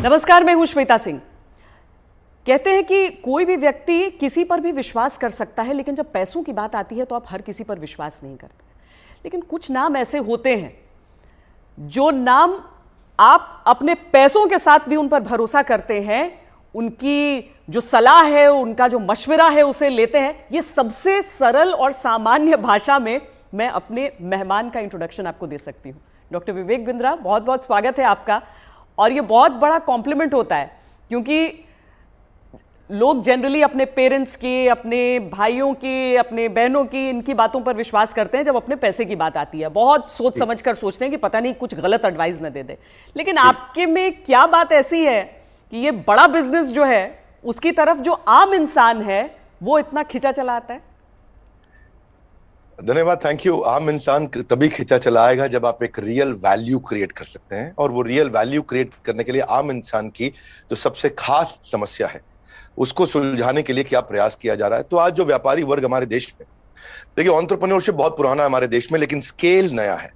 नमस्कार, मैं हूं श्वेता सिंह। कहते हैं कि कोई भी व्यक्ति किसी पर भी विश्वास कर सकता है, लेकिन जब पैसों की बात आती है तो आप हर किसी पर विश्वास नहीं करते। लेकिन कुछ नाम ऐसे होते हैं जो नाम आप अपने पैसों के साथ भी उन पर भरोसा करते हैं, उनकी जो सलाह है, उनका जो मशवरा है उसे लेते हैं। ये सबसे सरल और सामान्य भाषा में मैं अपने मेहमान का इंट्रोडक्शन आपको दे सकती हूँ। डॉक्टर विवेक बिंद्रा, बहुत बहुत स्वागत है आपका। और ये बहुत बड़ा कॉम्प्लीमेंट होता है, क्योंकि लोग जनरली अपने पेरेंट्स की, अपने भाइयों की, अपने बहनों की, इनकी बातों पर विश्वास करते हैं। जब अपने पैसे की बात आती है बहुत सोच समझ कर सोचते हैं कि पता नहीं कुछ गलत एडवाइस न दे दे। लेकिन आपके में क्या बात ऐसी है कि ये बड़ा बिजनेस जो है उसकी तरफ जो आम इंसान है वो इतना खिंचा चला आता है? धन्यवाद, थैंक यू। आम इंसान तभी खिंचा चला आएगा जब आप एक रियल वैल्यू क्रिएट कर सकते हैं, और वो रियल वैल्यू क्रिएट करने के लिए आम इंसान की जो सबसे खास समस्या है उसको सुलझाने के लिए क्या प्रयास किया जा रहा है। तो आज जो व्यापारी वर्ग हमारे देश में, देखिए, एंटरप्रेन्योरशिप बहुत पुराना है हमारे देश में, लेकिन स्केल नया है।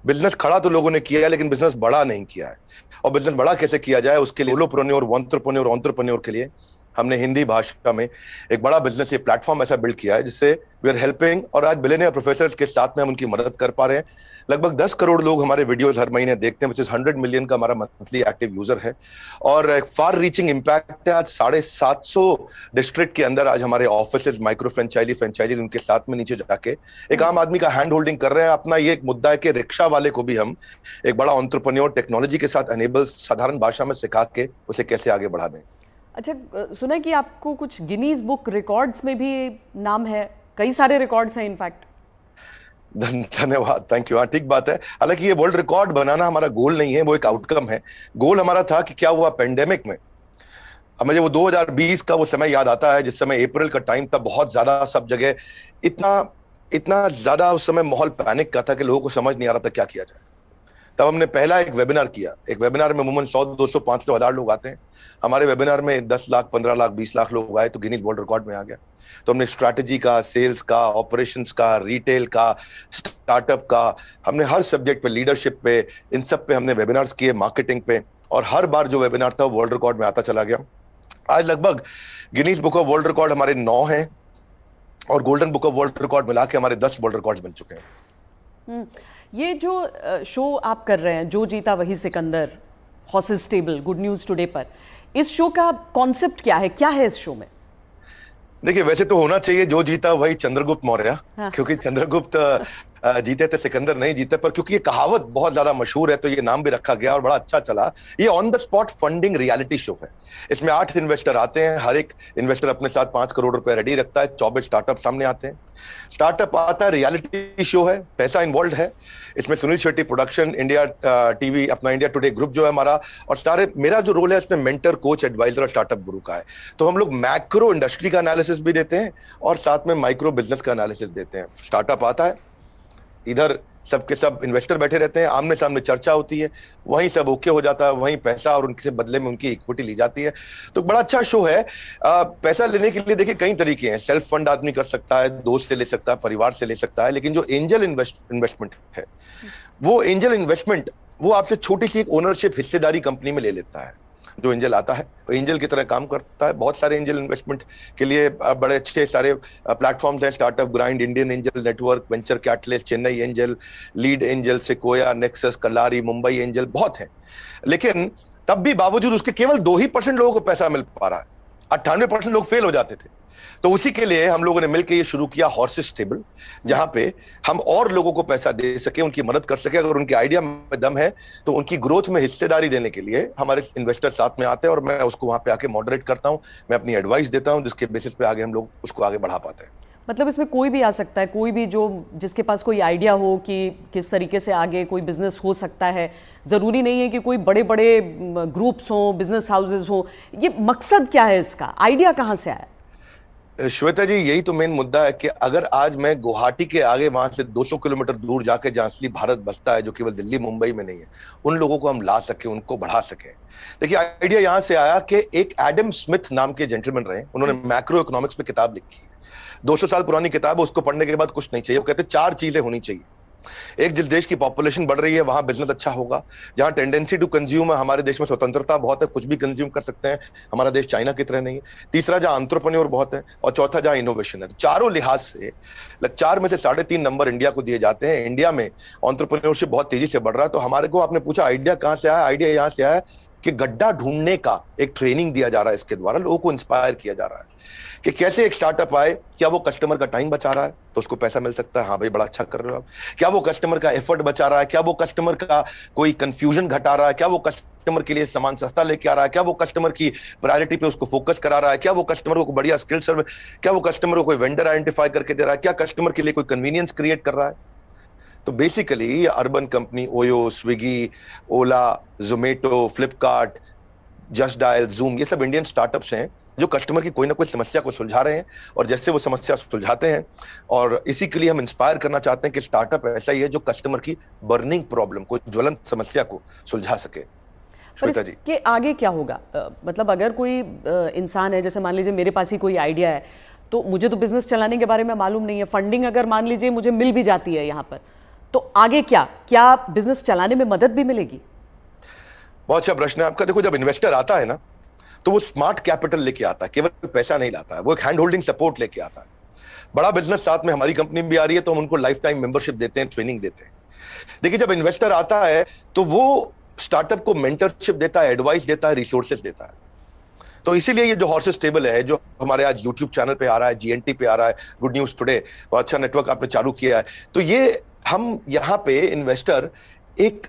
बिजनेस खड़ा तो लोगों ने किया है, लेकिन बिजनेस बड़ा नहीं किया है। और बिजनेस बड़ा कैसे किया जाए, उसके लिए सोलोप्रेन्योर, एंटरप्रेन्योर के लिए हमने हिंदी भाषा में एक बड़ा बिजनेस, ये प्लेटफॉर्म ऐसा बिल्ड किया है जिससे वी आर हेल्पिंग, और आज बिलियनियर प्रोफेसर्स के साथ में हम उनकी मदद कर पा रहे हैं। लगभग 10 करोड़ लोग हमारे वीडियोस हर महीने देखते हैं, विच इज 100 मिलियन का हमारा मंथली एक्टिव यूजर है, और एक फार रीचिंग इम्पैक्ट है। आज 750 डिस्ट्रिक्ट के अंदर आज हमारे ऑफिस, माइक्रो फ्रेंचाइजी उनके साथ में नीचे जाके एक आम आदमी का हैंड होल्डिंग कर रहे हैं। अपना ये एक मुद्दा है कि रिक्शा वाले को भी हम एक बड़ा एंटरप्रेन्योर टेक्नोलॉजी के साथ एनेबल, साधारण भाषा में सिखा के उसे कैसे आगे बढ़ा दें। अच्छा, सुना है कि आपको कुछ गिनीज बुक रिकॉर्ड्स में भी नाम है, कई सारे रिकॉर्ड्स हैं इनफैक्ट। धन्यवाद, थैंक यू। हाँ, ठीक बात है। हालांकि ये वर्ल्ड रिकॉर्ड बनाना हमारा गोल नहीं है, वो एक आउटकम है। गोल हमारा था कि क्या हुआ पेंडेमिक में। अब मुझे वो 2020 का वो समय याद आता है जिस समय अप्रैल का टाइम था, बहुत ज्यादा सब जगह इतना ज्यादा उस समय माहौल पैनिक का था कि लोगों को समझ नहीं आ रहा था क्या किया जाए। तब हमने पहला एक वेबिनार किया। एक वेबिनार में अमूमन 100, 200, 500, 1000 लोग आते हैं। हमारे वेबिनार में 10 लाख, 15 लाख, 20 लाख लोग आए, तो गिनीज वर्ल्ड रिकॉर्ड में आ गया। तो हमने स्ट्रैटेजी का, सेल्स का, ऑपरेशंस का, रिटेल का, स्टार्टअप का, हमने हर सब्जेक्ट पे, लीडरशिप पे, इन सब पे हमने वेबिनार्स किए, मार्केटिंग पे, और हर बार जो वेबिनार था वर्ल्ड रिकॉर्ड में आता चला गया। आज लगभग Guinness book of world record हमारे 9 हैं, और golden book of world record मिला के हमारे 10 वर्ल्ड रिकॉर्ड बन चुके हैं। ये जो शो आप कर रहे हैं, जो जीता वही Sikandar, horses table, good news today पर, इस शो का कॉन्सेप्ट क्या है? क्या है इस शो में? देखिए, वैसे तो होना चाहिए जो जीता वही चंद्रगुप्त मौर्य। हाँ। क्योंकि चंद्रगुप्त जीते थे, सिकंदर नहीं जीते, पर क्योंकि ये कहावत बहुत ज्यादा मशहूर है तो ये नाम भी रखा गया और बड़ा अच्छा चला। ये on the spot funding reality show है। इसमें 8 इन्वेस्टर आते हैं, हर एक इन्वेस्टर अपने साथ 5 करोड़ रुपए रेडी रखता है। 24 स्टार्टअप सामने आते हैं। स्टार्टअप आता है, रियलिटी शो है, पैसा इन्वॉल्व है। इसमें Sunil Shetty production, India TV, अपना इंडिया टुडे ग्रुप जो है हमारा, और सारे, मेरा जो रोल है इसमें मेंटर, कोच, एडवाइजर और स्टार्टअप गुरु का है। तो हम लोग मैक्रो इंडस्ट्री का एनालिसिस भी देते हैं और साथ में माइक्रो बिजनेस का एनालिसिस देते हैं। स्टार्टअप आता है, इधर सबके सब इन्वेस्टर बैठे रहते हैं, आमने सामने चर्चा होती है, वहीं सब ओके हो जाता है, वहीं पैसा और उनके बदले में उनकी इक्विटी ली जाती है। तो बड़ा अच्छा शो है। पैसा लेने के लिए देखिए कई तरीके हैं। सेल्फ फंड आदमी कर सकता है, दोस्त से ले सकता है, परिवार से ले सकता है, लेकिन जो एंजल इन्वेस्टमेंट है, वो एंजल इन्वेस्टमेंट वो आपसे छोटी सी एक ओनरशिप, हिस्सेदारी कंपनी में ले लेता है। जो एंजल आता है वो एंजल की तरह काम करता है। बहुत सारे एंजल इन्वेस्टमेंट के लिए बड़े अच्छे सारे प्लेटफॉर्म्स हैं। Startup grind, Indian angel network, venture catalyst, Chennai angel, lead angel, Sequoia, Nexus, Kalaari, Mumbai angel, बहुत हैं। लेकिन तब भी बावजूद उसके केवल 2% लोगों को पैसा मिल पा रहा है। 98% लोग फेल हो जाते थे। तो उसी के लिए हम लोगों ने मिलकर ये शुरू किया हॉर्सेस टेबल, जहां पे हम और लोगों को पैसा दे सके, उनकी मदद कर सके। अगर उनके आइडिया में दम है तो उनकी ग्रोथ में हिस्सेदारी देने के लिए हमारे इन्वेस्टर साथ में आते हैं, और मैं उसको वहां पे आके मॉडरेट करता हूं, मैं अपनी एडवाइस देता हूं, जिसके बेसिस पे आगे हम लोग उसको आगे बढ़ा पाते हैं। मतलब इसमें कोई भी आ सकता है, कोई भी जो जिसके पास कोई आइडिया हो कि किस तरीके से आगे कोई बिजनेस हो सकता है। ज़रूरी नहीं है कि कोई बड़े बड़े ग्रुप्स हों, बिजनेस हाउसेज हों। ये मकसद क्या है इसका? आइडिया कहाँ से आया? श्वेता जी, यही तो मेन मुद्दा है कि अगर आज मैं गुवाहाटी के आगे वहां से 200 किलोमीटर दूर जाके, जहां असली भारत बसता है, जो केवल दिल्ली मुंबई में नहीं है, उन लोगों को हम ला सके, उनको बढ़ा सके। देखिए, आइडिया यहां से आया कि एक एडम स्मिथ नाम के जेंटलमैन रहे, उन्होंने मैक्रो इकोनॉमिक्स पे किताब लिखी है। 200 साल पुरानी किताब है, उसको पढ़ने के बाद कुछ नहीं चाहिए। वो कहते 4 चीजें होनी चाहिए। एक जिस देश की पॉपुलेशन बढ़ रही है वहां बिजनेस अच्छा होगा, जहां टेंडेंसी टू कंज्यूम है, हमारे देश में स्वतंत्रता बहुत है, कुछ भी कंज्यूम कर सकते हैं, हमारा देश चाइना की तरह नहीं है। तीसरा, जहां एंटरप्रेन्योर बहुत है, और चौथा जहां इनोवेशन है। तो चारों लिहाज से 4 में से 3.5 नंबर इंडिया को दिए जाते हैं। इंडिया में एंटरप्रेन्योरशिप बहुत तेजी से बढ़ रहा है। तो हमारे को आपने पूछा आइडिया कहां से आया, आइडिया यहां से आया कि गड्ढा ढूंढने का एक ट्रेनिंग दिया जा रहा है, इसके द्वारा लोगों को इंस्पायर किया जा रहा है कि कैसे एक स्टार्टअप आए, क्या वो कस्टमर का टाइम बचा रहा है तो उसको पैसा मिल सकता है, हाँ भाई बड़ा अच्छा कर रहे हो आप, क्या वो कस्टमर का एफर्ट बचा रहा है, क्या वो कस्टमर का कोई कंफ्यूजन घटा रहा है, क्या वो कस्टमर के लिए सामान सस्ता लेके आ रहा है, क्या वो कस्टमर की प्रायोरिटी पे उसको फोकस करा रहा है, क्या वो कस्टमर को बढ़िया स्किल सर्विस, क्या वो कस्टमर को कोई वेंडर आइडेंटिफाई करके दे रहा है, क्या कस्टमर के लिए कोई कन्वीनियंस क्रिएट कर रहा है। तो basically urban company Oyo, Swiggy, Ola, Zomato, Flipkart, just dial, zoom, ये सब इंडियन स्टार्टअप्स हैं जो कस्टमर की कोई ना कोई समस्या को सुलझा रहे हैं, और जैसे वो समस्या सुलझाते हैं, और इसी के लिए हम इंस्पायर करना चाहते हैं कि स्टार्टअप ऐसा ही है जो कस्टमर की बर्निंग प्रॉब्लम को, ज्वलंत समस्या को सुलझा सके। पर इसके आगे क्या होगा? मतलब अगर कोई इंसान है, जैसे मान लीजिए मेरे पास ही कोई आइडिया है, तो मुझे तो बिजनेस चलाने के बारे में मालूम नहीं है, फंडिंग अगर मान लीजिए मुझे मिल भी जाती है यहाँ पर, तो आगे क्या बिजनेस चलाने में मदद भी मिलेगी? बहुत अच्छा प्रश्न है आपका। देखो, जब इन्वेस्टर आता है ना, तो वो स्मार्ट कैपिटल लेके आता है, केवल पैसा नहीं लाता है, वो एक हैंड होल्डिंग सपोर्ट लेके आता है। बड़ा बिजनेस साथ में हमारी कंपनी भी आ रही है, तो हम उनको लाइफ टाइम मेंबरशिप देते हैं, ट्रेनिंग देते हैं। देखिए, जब इन्वेस्टर आता है तो वो स्टार्टअप को मेंटरशिप देता है, एडवाइस देता है, रिसोर्सेज देता है। तो इसीलिए ये जो हॉर्सेस टेबल है, जो हमारे आज यूट्यूब चैनल पे आ रहा है, जीएनटी पे आ रहा है, गुड न्यूज टुडे, और अच्छा नेटवर्क आपने चालू किया है, तो ये हम यहाँ पे इन्वेस्टर एक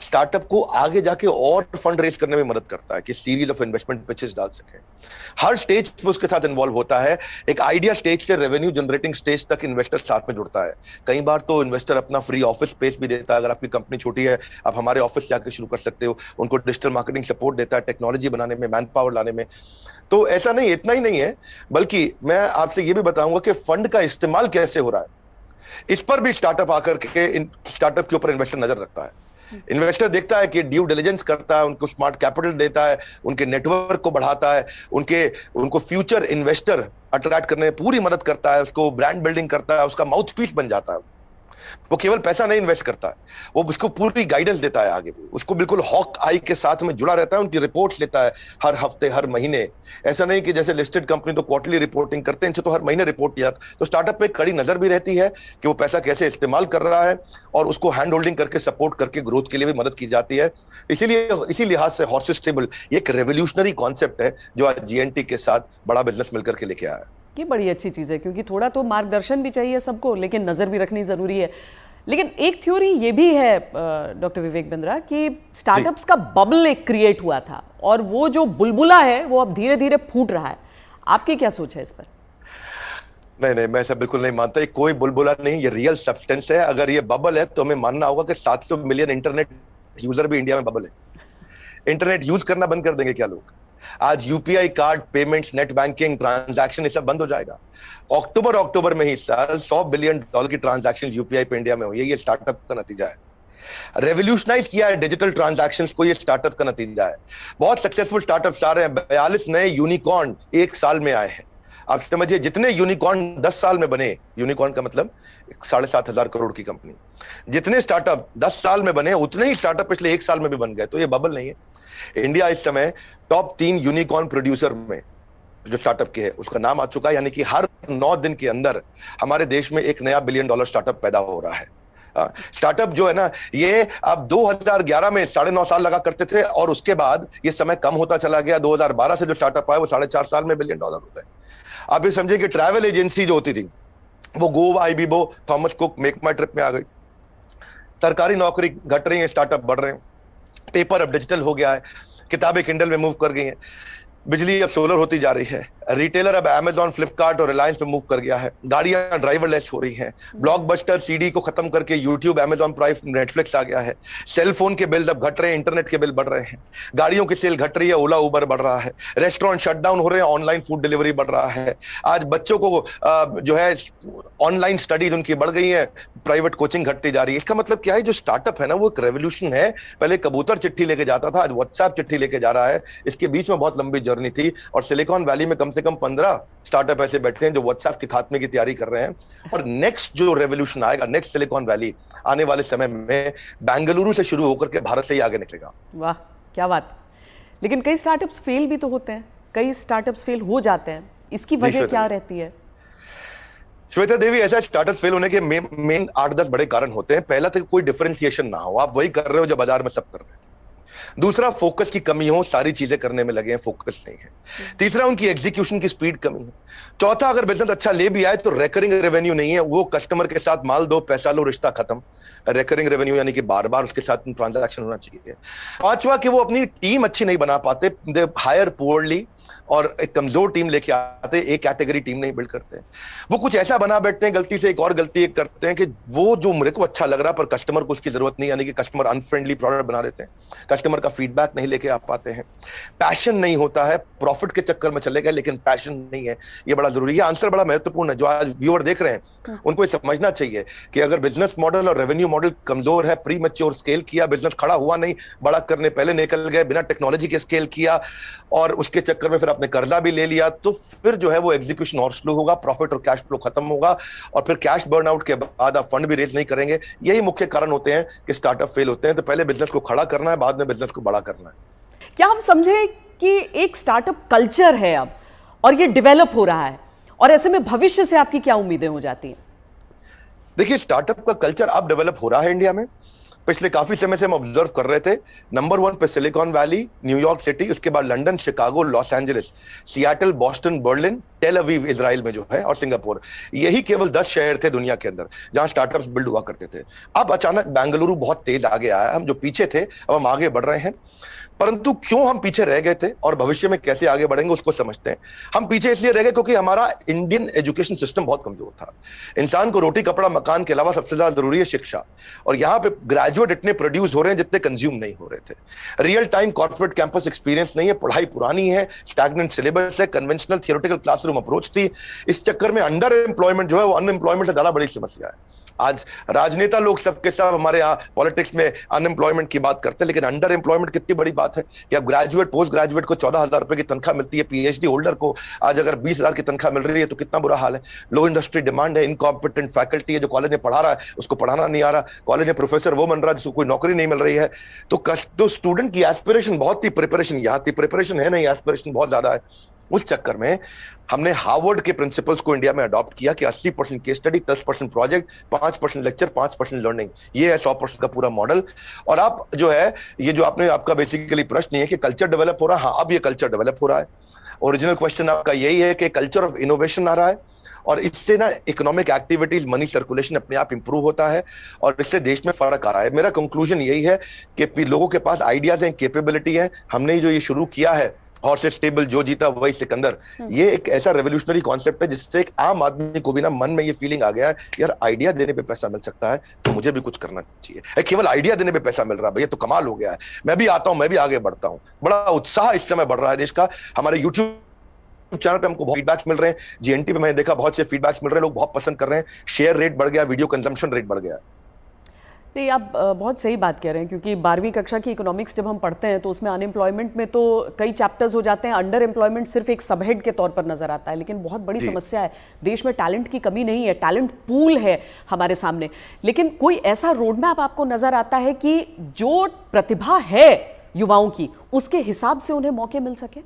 स्टार्टअप को आगे जाके और फंड रेज करने में मदद करता है कि सीरीज ऑफ इन्वेस्टमेंट पिचेस डाल सके। हर स्टेज पे उसके साथ इन्वॉल्व होता है। एक आइडिया स्टेज से रेवेन्यू जनरेटिंग स्टेज तक इन्वेस्टर साथ में जुड़ता है। कई बार तो इन्वेस्टर अपना फ्री ऑफिस स्पेस भी देता है। अगर आपकी कंपनी छोटी है, आप हमारे ऑफिस से आकर शुरू कर सकते हो। उनको डिजिटल मार्केटिंग सपोर्ट देता है, टेक्नोलॉजी बनाने में, मैन पावर लाने में। तो ऐसा नहीं, इतना ही नहीं है, बल्कि मैं आपसे ये भी बताऊंगा कि फंड का इस्तेमाल कैसे हो रहा है, इस पर भी स्टार्टअप आकर के स्टार्टअप के ऊपर इन्वेस्टर नजर रखता है। इन्वेस्टर देखता है कि ड्यू डिलिजेंस करता है, उनको स्मार्ट कैपिटल देता है, उनके नेटवर्क को बढ़ाता है, उनको फ्यूचर इन्वेस्टर अट्रैक्ट करने में पूरी मदद करता है, उसको ब्रांड बिल्डिंग करता है, उसका माउथ पीस बन जाता है। वो केवल पैसा नहीं इन्वेस्ट करता है, वो उसको पूरी गाइडेंस देता है आगे, उसको बिल्कुल हॉक आई के साथ में जुड़ा रहता है, उनकी रिपोर्ट्स लेता है हर हफ्ते, हर महीने। ऐसा नहीं कि जैसे लिस्टेड कंपनी तो क्वार्टरली रिपोर्टिंग करते हैं, इनसे तो हर महीने रिपोर्ट किया। तो स्टार्टअप पे कड़ी नजर भी रहती है कि वो पैसा कैसे इस्तेमाल कर रहा है, और उसको हैंड होल्डिंग करके सपोर्ट करके ग्रोथ के लिए भी मदद की जाती है। इसीलिए इसी लिहाज से हॉर्सेस टेबल एक रेवोल्यूशनरी कॉन्सेप्ट है जो आज जीएनटी के साथ बड़ा बिजनेस मिलकर के लेके आया है। ये बड़ी अच्छी चीज़ है, क्योंकि थोड़ा तो मार्गदर्शन भी चाहिए सबको, लेकिन नज़र भी रखनी ज़रूरी है। लेकिन एक थ्योरी ये भी है डॉक्टर विवेक बिंद्रा कि स्टार्टअप्स का बबल एक क्रिएट हुआ था, और वो जो बुलबुला है वो अब धीरे धीरे फूट रहा है। आपकी क्या सोच है इस पर? नहीं, मैं ऐसा बिल्कुल नहीं मानता। ये कोई बुलबुला नहीं, ये रियल सब्सटेंस है। अगर ये बबल है तो हमें मानना होगा कि 700 मिलियन इंटरनेट यूजर भी इंडिया में बबल है। इंटरनेट यूज करना बंद कर देंगे क्या लोग? आज UPI card payments, net banking, transaction, ये सब बंद हो जाएगा। अक्टूबर में ही साल $100 बिलियन की ट्रांजैक्शन यूपीआई पे इंडिया में हुई है। ये स्टार्टअप का नतीजा है। रेवोल्यूशनाइज किया है डिजिटल ट्रांजैक्शंस को, ये स्टार्टअप का नतीजा है। बहुत सक्सेसफुल स्टार्टअप्स आ रहे हैं। 42 नए यूनिकॉर्न 1 साल में आए हैं। आप समझिए, जितने यूनिकॉर्न 10 साल में बने, यूनिकॉर्न का मतलब 7,500 करोड़ की कंपनी, जितने स्टार्टअप 10 साल में बने, उतने ही स्टार्टअप पिछले 1 साल में भी बन गए। तो ये बबल नहीं है। इंडिया इस समय टॉप 3 यूनिकॉर्न प्रोड्यूसर में जो स्टार्टअप के है उसका नाम आ चुका है। यानी कि हर 9 दिन के अंदर हमारे देश में एक नया $1 बिलियन स्टार्टअप पैदा हो रहा है। स्टार्टअप जो है ना, ये अब 2011 में 9.5 साल लगा करते थे, और उसके बाद ये समय कम होता चला गया। 2012 से जो स्टार्टअप आया वो 4.5 साल में $1 बिलियन हो गए। आप ये समझिए कि ट्रैवल एजेंसी जो होती थी वो Goibibo, Thomas Cook, make my trip में आ गई। सरकारी नौकरी घट रही है, स्टार्टअप बढ़ रहे हैं। पेपर अब डिजिटल हो गया है, किताबें किंडल में मूव कर गई हैं, बिजली अब सोलर होती जा रही है, रिटेलर अब अमेजॉन, फ्लिपकार्ट और रिलायंस पे मूव कर गया है, गाड़ियां ड्राइवरलेस हो रही हैं, ब्लॉकबस्टर सीडी को खत्म करके यूट्यूब, अमेजॉन प्राइम, नेटफ्लिक्स आ गया है, सेल फोन के बिल अब घट रहे हैं, इंटरनेट के बिल बढ़ रहे हैं, गाड़ियों की सेल घट रही है, ओला उबर बढ़ रहा है, रेस्टोरेंट शटडाउन हो रहे हैं, ऑनलाइन फूड डिलीवरी बढ़ रहा है। आज बच्चों को जो है ऑनलाइन स्टडीज उनकी बढ़ गई है, प्राइवेट कोचिंग घटती जा रही है। इसका मतलब क्या है, जो स्टार्टअप है ना वो एक रेवोल्यूशन है। पहले कबूतर चिट्ठी लेके जाता था, आज व्हाट्सएप चिट्ठी लेके जा रहा है। इसके बीच में बहुत लंबी जर्नी थी, और सिलिकॉन वैली में कम से कम 15 स्टार्टअप ऐसे बैठे हैं जो व्हाट्सएप के खात्मे की तैयारी कर रहे हैं। और नेक्स्ट जो रेवोल्यूशन आएगा, नेक्स्ट सिलिकॉन वैली, आने वाले समय में बेंगलुरु से शुरू होकर के भारत से ही आगे निकलेगा। वाह, क्या बात। लेकिन कई स्टार्टअप्स फेल भी तो होते हैं, कई स्टार्टअप्स फेल हो जाते हैं, इसकी वजह क्या रहती है? श्वेता देवी, ऐसा स्टार्टअप फेल होने के मेन 8-10 बड़े कारण होते हैं। पहला तो कोई डिफरेंशिएशन ना हो, आप वही कर रहे हो जो बाजार में सब कर रहे थे। दूसरा, फोकस की कमी हो, सारी चीजें करने में लगे हैं, फोकस नहीं है। तीसरा, उनकी एग्जीक्यूशन की स्पीड कमी है। चौथा, अगर बिजनेस अच्छा ले भी आए तो रेकरिंग रेवेन्यू नहीं है, वो कस्टमर के साथ माल दो पैसा लो रिश्ता खत्म। रेकरिंग रेवेन्यू यानी कि बार बार उसके साथ ट्रांजैक्शन होना चाहिए। पांचवा, कि वो अपनी टीम अच्छी नहीं बना पाते, दे हायर पुअरली, और एक कमजोर टीम लेके आते, एक कैटेगरी टीम नहीं बिल्ड करते। वो कुछ ऐसा बना बैठते हैं, गलती से एक और गलती एक करते हैं कि वो जो मेरे को अच्छा लग रहा पर कस्टमर को उसकी जरूरत नहीं, यानी कि कस्टमर अनफ्रेंडली प्रोडक्ट बना देते हैं, कस्टमर का फीडबैक नहीं लेके आ पाते हैं। पैशन नहीं होता है, प्रॉफिट के चक्कर में चले गए लेकिन पैशन नहीं है। ये बड़ा जरूरी है। आंसर बड़ा महत्वपूर्ण है। जो आज व्यूअर देख रहे हैं उनको ये समझना चाहिए कि अगर बिजनेस मॉडल और रेवेन्यू मॉडल कमजोर है, प्री मैच्योर स्केल किया, बिजनेस खड़ा हुआ नहीं, बड़ा करने पहले निकल गए, बिना टेक्नोलॉजी के स्केल किया और उसके चक्कर में फिर आपने कर्जा भी ले लिया, तो फिर जो है वो एग्जीक्यूशन और स्लो होगा, प्रॉफिट और कैश फ्लो खत्म होगा और फिर कैश बर्नआउट के बाद आप फंड भी रेज नहीं करेंगे। यही मुख्य कारण होते हैं कि स्टार्टअप फेल होते हैं। तो पहले बिजनेस को खड़ा करना है, बाद में बिजनेस को बड़ा करना है। क्या हम समझे कि एक स्टार्टअप कल्चर है अब और ये डेवलप हो रहा है, और ऐसे में भविष्य से आपकी क्या उम्मीदें हो जाती हैं? देखिए, स्टार्टअप का कल्चर अब डेवलप हो रहा है इंडिया में। पिछले काफी समय से हम ऑब्जर्व कर रहे थे, नंबर 1 पे सिलिकॉन वैली, न्यूयॉर्क सिटी, उसके बाद London, Chicago, Los Angeles, Seattle, Boston, Berlin, Tel Aviv Israel में जो है, और सिंगापुर। यही केवल 10 शहर थे दुनिया के अंदर जहां स्टार्टअप्स बिल्ड हुआ करते थे। अब अचानक बेंगलुरु बहुत तेज आगे आया। हम जो पीछे थे अब हम आगे बढ़ रहे हैं। परंतु क्यों हम पीछे रह गए थे और भविष्य में कैसे आगे बढ़ेंगे उसको समझते हैं। हम पीछे इसलिए रह गए क्योंकि हमारा इंडियन एजुकेशन सिस्टम बहुत कमजोर था। इंसान को रोटी कपड़ा मकान के अलावा सबसे ज्यादा जरूरी है शिक्षा, और यहाँ पे ग्रेजुएट इतने प्रोड्यूस हो रहे हैं जितने कंज्यूम नहीं हो रहे थे। Real time corporate campus experience नहीं है, पढ़ाई पुरानी है, स्टैग्नेंट सिलेबस है, कन्वेंशनल थियोरेटिकल क्लासरूम अप्रोच थी। इस चक्कर में अंडर एम्प्लॉयमेंट जो है वो अनएम्प्लॉयमेंट से ज्यादा बड़ी समस्या है। आज राजनेता लोग सबके सब हमारे यहाँ पॉलिटिक्स में अनएम्प्लॉयमेंट की बात करते हैं, लेकिन अंडर एम्प्लॉयमेंट कितनी बड़ी बात है कि अब ग्रेजुएट पोस्ट ग्रेजुएट को 14,000 रुपए की तनख्वाह मिलती है, पीएचडी होल्डर को आज अगर 20,000 की तनख्वाह मिल रही है तो कितना बुरा हाल है। लो इंडस्ट्री डिमांड है, इनकॉम्पिटेंट फैकल्टी है, जो कॉलेज में पढ़ा रहा है उसको पढ़ाना नहीं आ रहा, कॉलेज में प्रोफेसर वो बन रहा है जिसको कोई नौकरी नहीं मिल रही है। तो स्टूडेंट की एस्पिरेशन बहुत थी, प्रिपरेशन यहाँ थी, प्रिपरेशन है नहीं, एस्पिरेशन बहुत ज्यादा है। उस चक्कर में हमने हार्वर्ड के प्रिंसिपल्स को इंडिया में अडॉप्ट किया कि 80% case study, 10% project, 5% lecture, 5% learning. ये है 100% का पूरा मॉडल। और आप जो है, ये जो आपने आपका बेसिकली प्रश्न है कि कल्चर डेवलप हो रहा है। हाँ, अब ये कल्चर डेवलप हो रहा है। ओरिजिनल क्वेश्चन आपका यही है कि कल्चर ऑफ इनोवेशन आ रहा है, और इससे ना इकोनॉमिक एक्टिविटीज, मनी सर्कुलेशन अपने आप इंप्रूव होता है, और इससे देश में फर्क आ रहा है। मेरा कंक्लूजन यही है कि लोगों के पास आइडियाज हैं, कैपेबिलिटी है। हमने जो ये शुरू किया है हॉर्सेस टेबल, जो जीता वही सिकंदर, ये एक ऐसा रेवोल्यूशनरी कॉन्सेप्ट है जिससे एक आम आदमी को भी ना मन में ये फीलिंग आ गया है, यार आइडिया देने पे पैसा मिल सकता है तो मुझे भी कुछ करना चाहिए। केवल आइडिया देने पे पैसा मिल रहा है, भैया तो कमाल हो गया है, मैं भी आता हूं, मैं भी आगे बढ़ता हूं। बड़ा उत्साह इस समय बढ़ रहा है देश का। हमारे यूट्यूब चैनल पे हमको बहुत फीडबैक्स मिल रहे हैं, जीएनटी पे मैंने देखा बहुत से फीडबैक्स मिल रहे हैं, लोग बहुत पसंद कर रहे हैं, शेयर रेट बढ़ गया, वीडियो कंजम्पशन रेट बढ़ गया। नहीं, आप बहुत सही बात कह रहे हैं, क्योंकि 12वीं कक्षा की इकोनॉमिक्स जब हम पढ़ते हैं तो उसमें अनएम्प्लॉयमेंट में तो कई चैप्टर्स हो जाते हैं, अंडर एम्प्लॉयमेंट सिर्फ एक सबहेड के तौर पर नजर आता है। लेकिन बहुत बड़ी समस्या है, देश में टैलेंट की कमी नहीं है, टैलेंट पूल है हमारे सामने। लेकिन कोई ऐसा रोड मैप आपको नजर आता है कि जो प्रतिभा है युवाओं की, उसके हिसाब से उन्हें मौके मिल सके?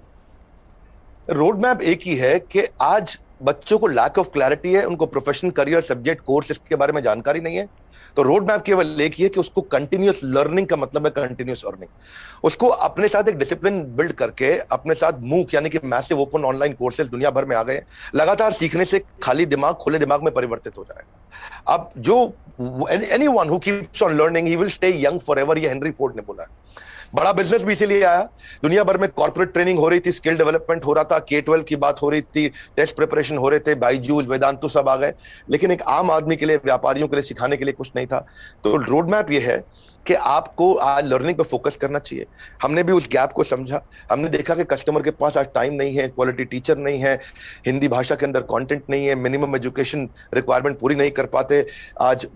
रोड मैप एक ही है कि आज बच्चों को लैक ऑफ क्लैरिटी है, उनको प्रोफेशनल करियर सब्जेक्ट कोर्स इसके बारे में जानकारी नहीं है। तो रोड मैप केवल एक ही है कि उसको कंटिन्यूअस लर्निंग का मतलब है कंटिन्यूअस अर्निंग। उसको अपने साथ एक डिसिप्लिन बिल्ड करके अपने साथ मूक यानी कि मैसिव ओपन ऑनलाइन कोर्सेज दुनिया भर में आ गए, लगातार सीखने से खाली दिमाग खुले दिमाग में परिवर्तित हो जाएगा। अब जो anyone who keeps on learning he will stay young forever, ये हेनरी फोर्ड ने बोला है। बड़ा बिजनेस भी इसीलिए आया, दुनिया भर में कॉर्पोरेट ट्रेनिंग हो रही थी, स्किल डेवलपमेंट हो रहा था, K-12 की बात हो रही थी, टेस्ट प्रिपरेशन हो रहे थे, बायजूस, वेदांतु सब आ गए, लेकिन एक आम आदमी के लिए, व्यापारियों के लिए सिखाने के लिए कुछ नहीं था। तो रोड मैप ये है कि आपको आज लर्निंग पे फोकस करना चाहिए। हमने भी उस गैप को समझा, हमने देखा कि कस्टमर के पास आज टाइम नहीं है, क्वालिटी टीचर नहीं है, हिंदी भाषा के अंदर कंटेंट नहीं है, मिनिमम एजुकेशन रिक्वायरमेंट पूरी नहीं कर पाते, आज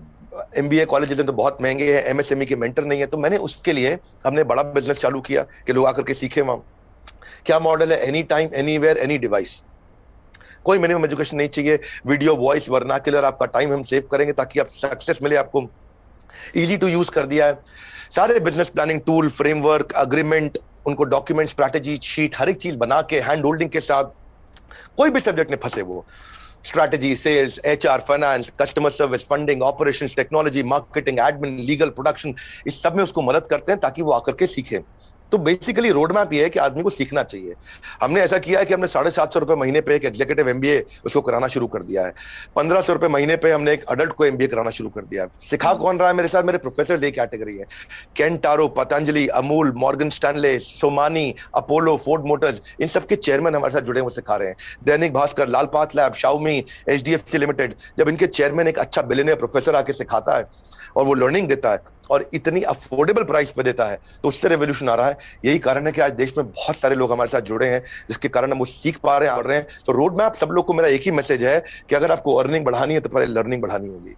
MBA कॉलेजेस तो बहुत महंगे हैं, MSME के मेंटर नहीं है। तो मैंने उसके लिए हमने बड़ा बिजनेस चालू किया कि लोग आकर के सीखे वहां। क्या मॉडल है? Any time, anywhere, any device. कोई मिनिमम एजुकेशन नहीं चाहिए, वीडियो, वॉइस, वर्नाक्युलर, आपका टाइम हम सेव करेंगे ताकि आप सक्सेस मिले आपको इजी टू यूज कर दिया है। सारे business planning tool, framework, agreement, उनको डॉक्यूमेंट, स्ट्रैटेजी शीट, हर एक चीज बना के हैंड होल्डिंग के साथ, कोई भी सब्जेक्ट में फंसे वो, strategy, sales, HR, finance, customer service, funding, operations, technology, marketing, admin, legal, production, इस सब में उसको मदद करते हैं ताकि वो आकर के सीखे। तो बेसिकली रोड मैप ये है कि आदमी को सीखना चाहिए। हमने ऐसा किया है कि हमने 750 रुपए महीने पे एक एग्जीक्यूटिव एमबीए उसको कराना शुरू कर दिया है। 1500 रुपए महीने पे हमने एक अडल्ट को एमबीए कराना शुरू कर दिया है। सिखा कौन रहा है मेरे साथ? मेरे प्रोफेसर एक कैटेगरी है, केंटारो, Patanjali, Amul, Morgan Stanley, Somani, Apollo, Ford Motors, इन सबके चेयरमैन हमारे साथ जुड़े हुए सिखा रहे हैं। Dainik Bhaskar, Lal Path lab, Xiaomi, HDFC limited, जब इनके चेयरमैन एक अच्छा बिलियनियर प्रोफेसर आके सिखाता है और वो लर्निंग देता है और इतनी अफोर्डेबल प्राइस पे देता है, तो उससे रेवोल्यूशन आ रहा है। यही कारण है कि आज देश में बहुत सारे लोग हमारे साथ जुड़े हैं, जिसके कारण हम वो सीख पा रहे हैं, आ रहे हैं। तो रोड मैप सब लोग को मेरा एक ही मैसेज है कि अगर आपको अर्निंग बढ़ानी है तो पहले लर्निंग बढ़ानी होगी।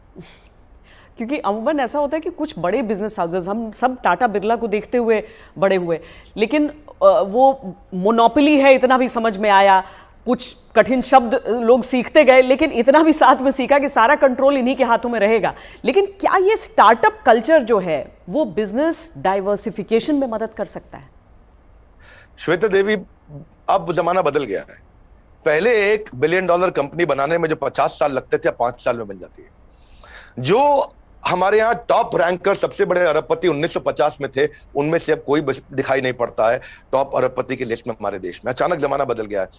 क्योंकि अमूमन ऐसा होता है कि कुछ बड़े बिजनेस हाउसेस, हम सब टाटा बिरला को देखते हुए बड़े हुए, लेकिन वो मोनोपोली है इतना भी समझ में आया, कुछ कठिन शब्द लोग सीखते गए, लेकिन इतना भी साथ में सीखा कि सारा कंट्रोल इन्हीं के हाथों में रहेगा। लेकिन क्या ये स्टार्टअप कल्चर जो है वो बिजनेस डाइवर्सिफिकेशन में मदद कर सकता है? श्वेता देवी, अब जमाना बदल गया है। पहले $1 बिलियन कंपनी बनाने में जो 50 साल लगते थे, 5 साल में बन जाती है। जो हमारे यहाँ टॉप रैंकर सबसे बड़े अरबपति 1950 में थे, उनमें से अब कोई दिखाई नहीं पड़ता है टॉप अरबपति की लिस्ट में हमारे देश में। अचानक जमाना बदल गया है।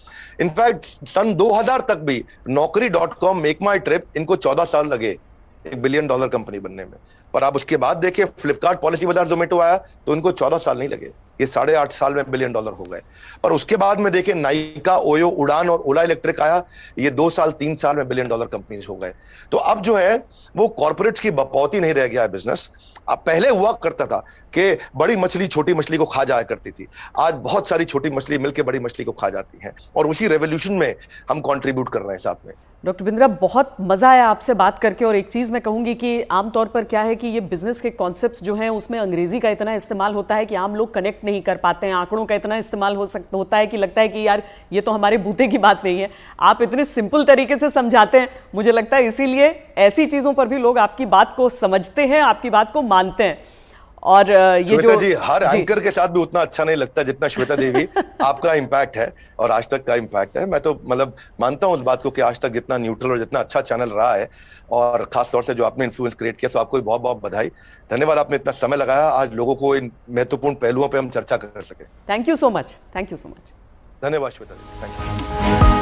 इनफैक्ट सन 2000 तक भी Naukri.com, मेक माई ट्रिप, इनको 14 साल लगे $1 बिलियन कंपनी बनने में। पर आप उसके बाद देखिए, फ्लिपकार्ट, पॉलिसी बाजार, जोमेटो आया तो इनको 14 साल नहीं लगे, ये 8.5 साल में $1 बिलियन हो गए। पर उसके बाद में देखिए, नाइका, ओयो, उड़ान और ओला इलेक्ट्रिक आया, ये 2 साल 3 साल में $1 बिलियन कंपनीज हो गए। तो अब जो है वो कॉर्पोरेट्स की बपौती नहीं रह गया है बिजनेस। अब पहले हुआ करता था कि बड़ी मछली छोटी मछली को खा जाया करती थी, आज बहुत सारी छोटी मछली मिलकर बड़ी मछली को खा जाती हैं, और उसी रेवोल्यूशन में हम कंट्रीब्यूट कर रहे हैं साथ में। डॉक्टर बिंद्रा, बहुत मज़ा आया आपसे बात करके। और एक चीज़ मैं कहूँगी कि आमतौर पर क्या है कि ये बिजनेस के कॉन्सेप्ट्स जो हैं उसमें अंग्रेजी का इतना इस्तेमाल होता है कि आम लोग कनेक्ट नहीं कर पाते हैं। आंकड़ों का इतना इस्तेमाल होता है कि लगता है कि यार ये तो हमारे बूते की बात नहीं है। आप इतने सिंपल तरीके से समझाते हैं, मुझे लगता है इसीलिए ऐसी चीज़ों पर भी लोग आपकी बात को समझते हैं, आपकी बात को मानते हैं। और ये जो जी, हर एंकर के साथ भी उतना अच्छा नहीं लगता जितना श्वेता देवी आपका इम्पैक्ट है और आज तक का इम्पैक्ट है। मैं तो मतलब मानता हूं उस बात को कि आज तक जितना न्यूट्रल और जितना अच्छा चैनल रहा है, और खास तौर से जो आपने इन्फ्लुएंस क्रिएट किया, तो आपको बहुत बहुत बधाई, धन्यवाद। आपने इतना समय लगाया आज लोगों को इन महत्वपूर्ण पहलुओं पर हम चर्चा कर सके। Thank you so much, thank you so much. धन्यवाद श्वेता देवी, थैंक यू।